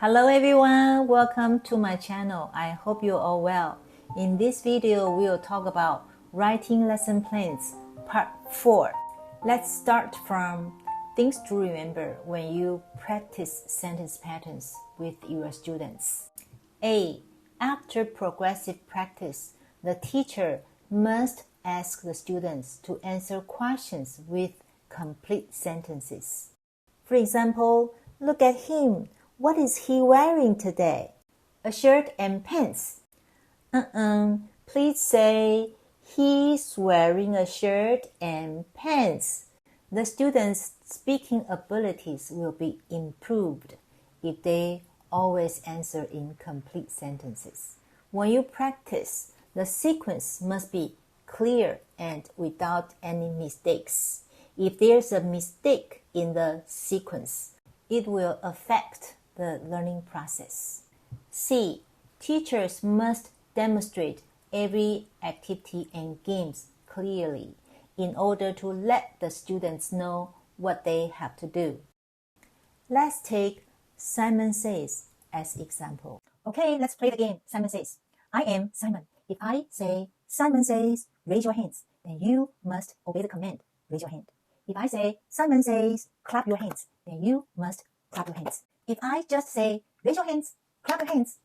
Hello everyone, welcome to my channel. I hope you're all well. In this video, we'll talk about writing lesson plans, part 4. Let's start from things to remember when you practice sentence patterns with your students. A. After progressive practice, the teacher must ask the students to answer questions with complete sentences. For example, look at him. What is he wearing today? A shirt and pants. Please say, he's wearing a shirt and pants. The students' speaking abilities will be improved if they always answer in complete sentences. When you practice, the sequence must be clear and without any mistakes. If there's a mistake in the sequence, it will affect the learning process. C. Teachers must demonstrate every activity and games clearly in order to let the students know what they have to do. Let's take Simon Says as example. Okay, let's play the game. Simon Says. I am Simon. If I say, Simon says, raise your hands, then you must obey the command, raise your hand. If I say, Simon says, clap your hands, then you must clap your hands. If I just say, raise your hands, clap your hands,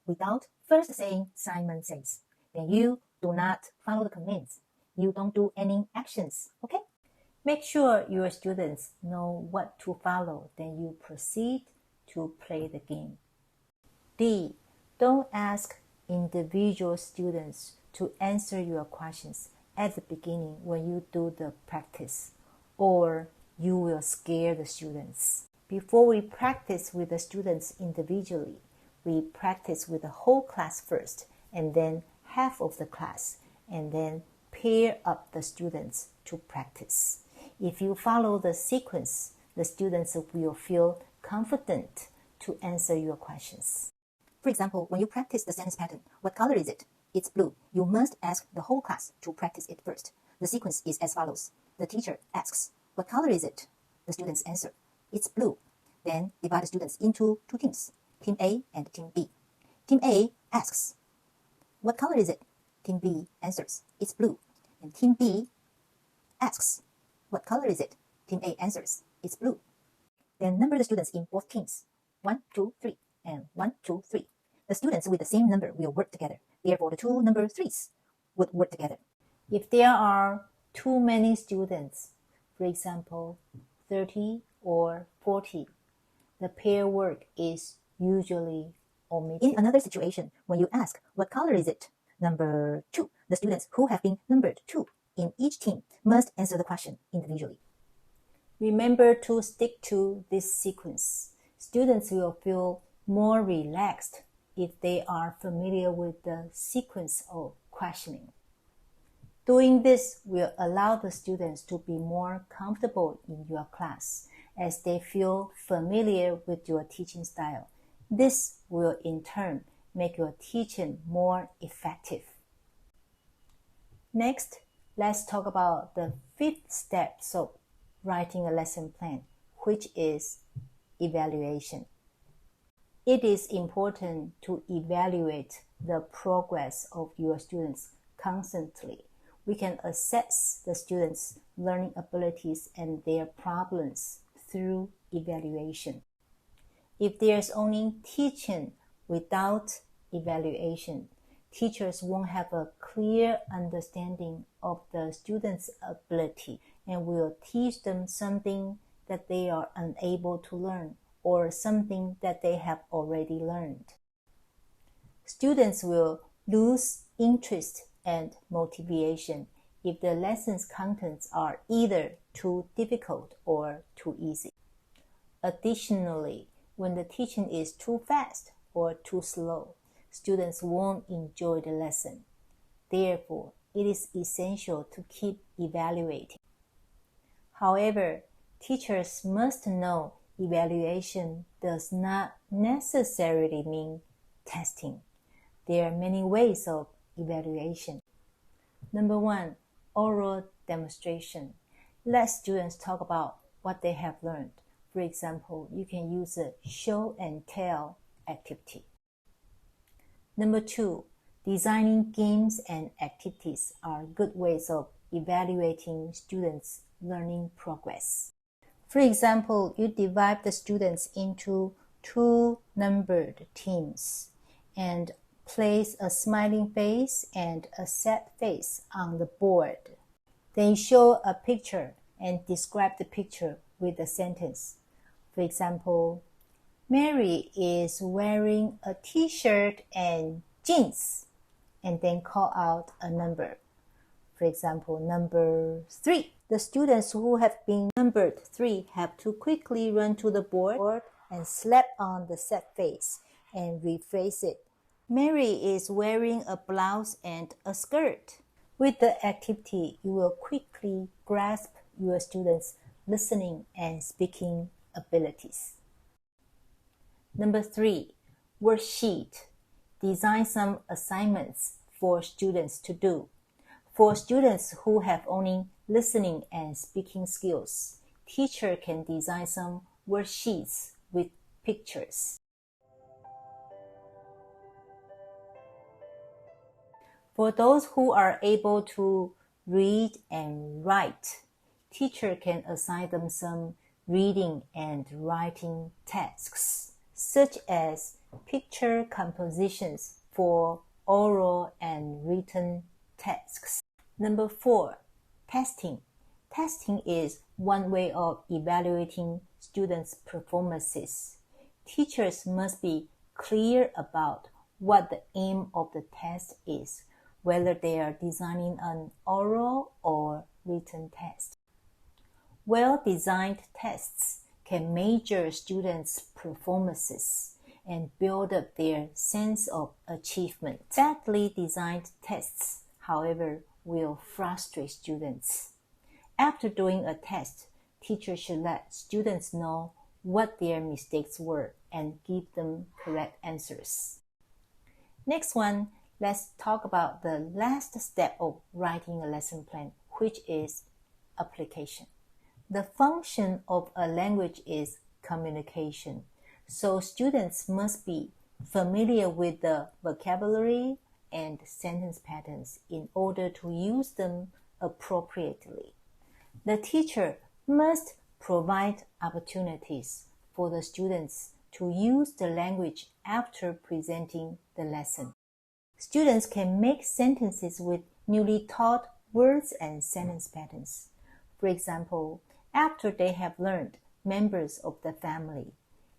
without first saying Simon says, then you do not follow the commands. You don't do any actions, okay? Make sure your students know what to follow, then you proceed to play the game. D. Don't ask individual students to answer your questions at the beginning when you do the practice, or you will scare the students. Before we practice with the students individually, we practice with the whole class first, and then half of the class, and then pair up the students to practice. If you follow the sequence, the students will feel confident to answer your questions. For example, when you practice the sentence pattern, what color is it? It's blue. You must ask the whole class to practice it first. The sequence is as follows. The teacher asks, what color is it? The students answer, it's blue. Then divide the students into two teams, Team A and Team B. Team A asks, what color is it? Team B answers, it's blue. And Team B asks, what color is it? Team A answers, it's blue. Then number the students in both teams, 1, 2, 3, and 1, 2, 3. The students with the same number will work together. Therefore, the two number 3s would work together. If there are too many students, for example, 30 or 40, the pair work is usually omitted. In another situation, when you ask, what color is it? Number 2, the students who have been numbered 2 in each team must answer the question individually. Remember to stick to this sequence. Students will feel more relaxed if they are familiar with the sequence of questioning. Doing this will allow the students to be more comfortable in your class as they feel familiar with your teaching style. This will in turn make your teaching more effective. Next, let's talk about the 5th step of writing a lesson plan, which is evaluation. It is important to evaluate the progress of your students constantly. We can assess the students' learning abilities and their problems through evaluation. If there's only teaching without evaluation, teachers won't have a clear understanding of the students' ability and will teach them something that they are unable to learn or something that they have already learned. Students will lose interest and motivation if the lesson's contents are either too difficult or too easy. Additionally, when the teaching is too fast or too slow, students won't enjoy the lesson. Therefore, it is essential to keep evaluating. However, teachers must know evaluation does not necessarily mean testing. There are many ways of evaluation. Number 1, oral demonstration. Let students talk about what they have learned. For For example, you can use a show and tell activity. Number 2, designing games and activities are good ways of evaluating students' learning progress. For example, you divide the students into 2 numbered teams and place a smiling face and a sad face on the board. Then show a picture and describe the picture with a sentence. For example, Mary is wearing a t-shirt and jeans, and then call out a number. For example, number 3. The students who have been numbered 3 have to quickly run to the board and slap on the sad face and rephrase it. Mary is wearing a blouse and a skirt. With the activity, you will quickly grasp your students' listening and speaking abilities. Number 3, worksheet. Design some assignments for students to do. For students who have only listening and speaking skills, teacher can design some worksheets with pictures. For those who are able to read and write, teacher can assign them some reading and writing tasks, such as picture compositions for oral and written tasks. Number 4, testing. Testing is one way of evaluating students' performances. Teachers must be clear about what the aim of the test is, whether they are designing an oral or written test. Well-designed tests can measure students' performances and build up their sense of achievement. Badly designed tests, however, will frustrate students. After doing a test, teachers should let students know what their mistakes were and give them correct answers. Next one, let's talk about the last step of writing a lesson plan, which is application. The function of a language is communication, so students must be familiar with the vocabulary and sentence patterns in order to use them appropriately. The teacher must provide opportunities for the students to use the language after presenting the lesson. Students can make sentences with newly taught words and sentence patterns. For example, after they have learned members of the family,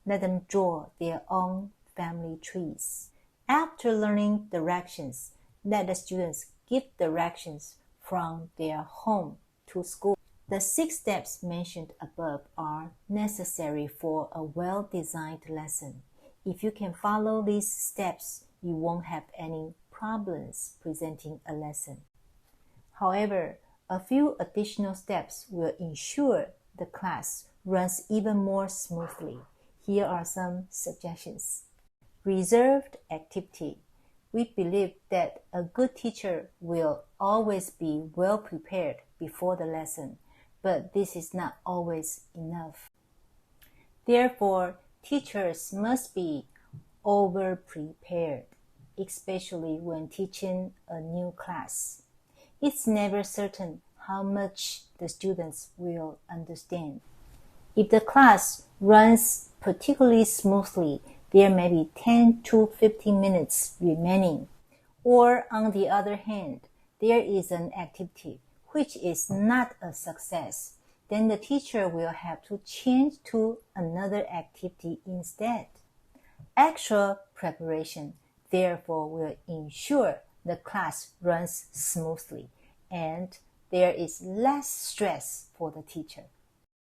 let them draw their own family trees. After learning directions, let the students give directions from their home to school. The 6 steps mentioned above are necessary for a well-designed lesson. If you can follow these steps, you won't have any problems presenting a lesson. However, a few additional steps will ensure the class runs even more smoothly. Here are some suggestions. Reserved activity. We believe that a good teacher will always be well prepared before the lesson, but this is not always enough. Therefore, teachers must be over-prepared, especially when teaching a new class. It's never certain how much the students will understand. If the class runs particularly smoothly, there may be 10 to 15 minutes remaining. Or on the other hand, there is an activity which is not a success. Then the teacher will have to change to another activity instead. Extra preparation, therefore, will ensure the class runs smoothly and there is less stress for the teacher.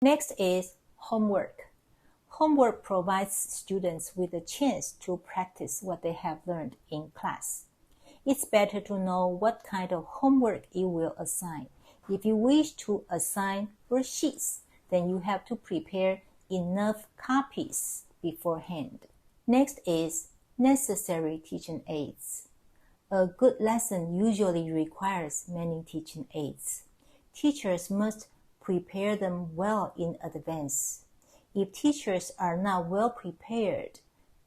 Next is homework. Homework provides students with a chance to practice what they have learned in class. It's better to know what kind of homework you will assign. If you wish to assign worksheets, then you have to prepare enough copies beforehand. Next is necessary teaching aids. A good lesson usually requires many teaching aids. Teachers must prepare them well in advance. If teachers are not well prepared,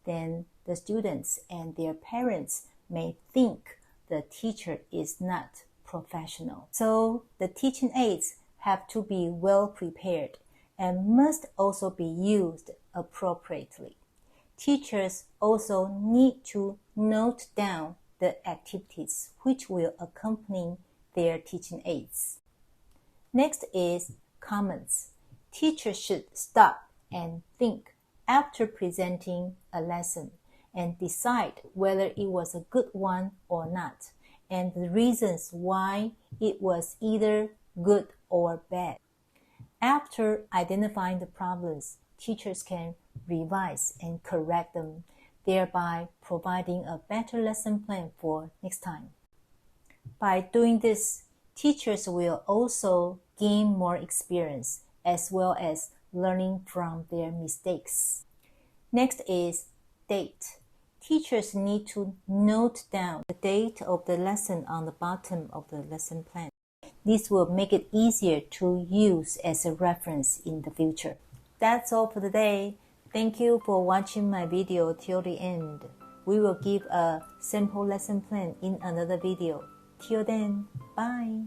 then the students and their parents may think the teacher is not professional. So the teaching aids have to be well prepared and must also be used appropriately. Teachers also need to note down the activities which will accompany their teaching aids. Next is comments. Teachers should stop and think after presenting a lesson and decide whether it was a good one or not, and the reasons why it was either good or bad. After identifying the problems, teachers can revise and correct them, thereby providing a better lesson plan for next time. By doing this, teachers will also gain more experience as well as learning from their mistakes. Next is date. Teachers need to note down the date of the lesson on the bottom of the lesson plan. This will make it easier to use as a reference in the future. That's all for today. Thank you for watching my video till the end. We will give a simple lesson plan in another video. Till then, bye.